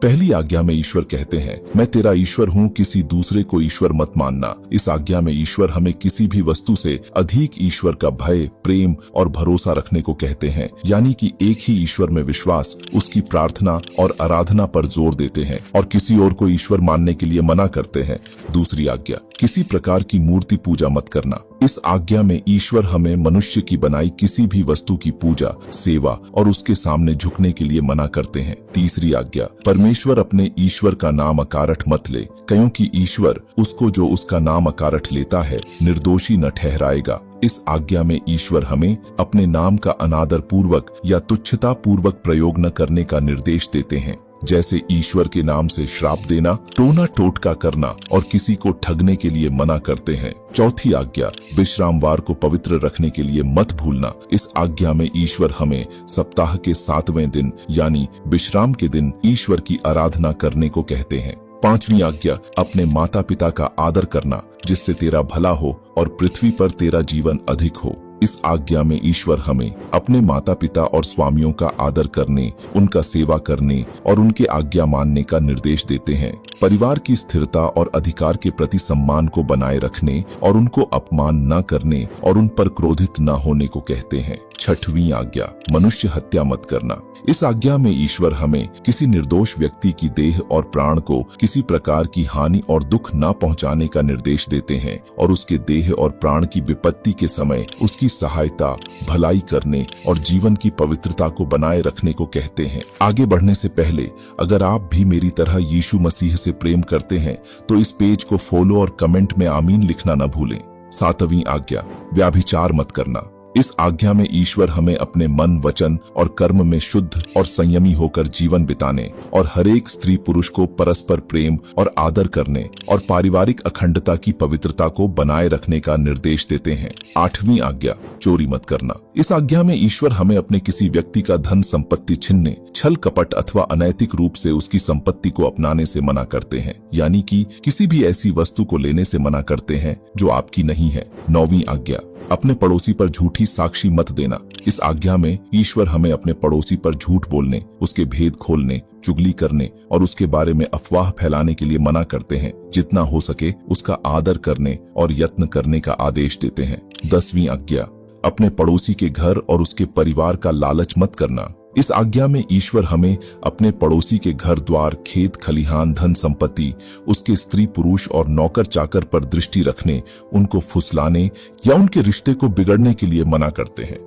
पहली आज्ञा में ईश्वर कहते हैं, मैं तेरा ईश्वर हूँ, किसी दूसरे को ईश्वर मत मानना। इस आज्ञा में ईश्वर हमें किसी भी वस्तु से अधिक ईश्वर का भय, प्रेम और भरोसा रखने को कहते हैं, यानी कि एक ही ईश्वर में विश्वास, उसकी प्रार्थना और आराधना पर जोर देते हैं और किसी और को ईश्वर मानने के लिए मना करते हैं। दूसरी आज्ञा, किसी प्रकार की मूर्ति पूजा मत करना। इस आज्ञा में ईश्वर हमें मनुष्य की बनाई किसी भी वस्तु की पूजा, सेवा और उसके सामने झुकने के लिए मना करते हैं। तीसरी आज्ञा, परमेश्वर अपने ईश्वर का नाम अकारठ मत ले, क्योंकि ईश्वर उसको जो उसका नाम अकारठ लेता है निर्दोषी न ठहराएगा। इस आज्ञा में ईश्वर हमें अपने नाम का अनादर पूर्वक या तुच्छता पूर्वक प्रयोग न करने का निर्देश देते हैं, जैसे ईश्वर के नाम से श्राप देना, टोना टोटका करना और किसी को ठगने के लिए मना करते हैं। चौथी आज्ञा, विश्रामवार को पवित्र रखने के लिए मत भूलना। इस आज्ञा में ईश्वर हमें सप्ताह के 7वें दिन यानी विश्राम के दिन ईश्वर की आराधना करने को कहते हैं। पांचवी आज्ञा, अपने माता पिता का आदर करना, जिससे तेरा भला हो और पृथ्वी पर तेरा जीवन अधिक हो। इस आज्ञा में ईश्वर हमें अपने माता पिता और स्वामियों का आदर करने, उनका सेवा करने और उनके आज्ञा मानने का निर्देश देते हैं। परिवार की स्थिरता और अधिकार के प्रति सम्मान को बनाए रखने और उनको अपमान न करने और उन पर क्रोधित न होने को कहते हैं। छठवीं आज्ञा, मनुष्य हत्या मत करना। इस आज्ञा में ईश्वर हमें किसी निर्दोष व्यक्ति की देह और प्राण को किसी प्रकार की हानि और दुख न पहुंचाने का निर्देश देते हैं और उसके देह और प्राण की विपत्ति के समय उसकी सहायता, भलाई करने और जीवन की पवित्रता को बनाए रखने को कहते हैं। आगे बढ़ने से पहले अगर आप भी मेरी तरह यीशु मसीह से प्रेम करते हैं तो इस पेज को फॉलो और कमेंट में आमीन लिखना न भूलें। सातवीं आज्ञा, व्यभिचार मत करना। इस आज्ञा में ईश्वर हमें अपने मन, वचन और कर्म में शुद्ध और संयमी होकर जीवन बिताने और हरेक स्त्री पुरुष को परस्पर प्रेम और आदर करने और पारिवारिक अखंडता की पवित्रता को बनाए रखने का निर्देश देते हैं। आठवीं आज्ञा, चोरी मत करना। इस आज्ञा में ईश्वर हमें अपने किसी व्यक्ति का धन संपत्ति छीनने, छल कपट अथवा अनैतिक रूप से उसकी संपत्ति को अपनाने से मना करते हैं, यानी कि किसी भी ऐसी वस्तु को लेने से मना करते हैं जो आपकी नहीं है। नौवीं आज्ञा, अपने पड़ोसी पर झूठी साक्षी मत देना। इस आज्ञा में ईश्वर हमें अपने पड़ोसी पर झूठ बोलने, उसके भेद खोलने, चुगली करने और उसके बारे में अफवाह फैलाने के लिए मना करते हैं। जितना हो सके उसका आदर करने और यत्न करने का आदेश देते हैं। 10वीं आज्ञा, अपने पड़ोसी के घर और उसके परिवार का लालच मत करना। इस आज्ञा में ईश्वर हमें अपने पड़ोसी के घर द्वार, खेत खलिहान, धन संपत्ति, उसके स्त्री पुरुष और नौकर चाकर पर दृष्टि रखने, उनको फुसलाने या उनके रिश्ते को बिगड़ने के लिए मना करते हैं।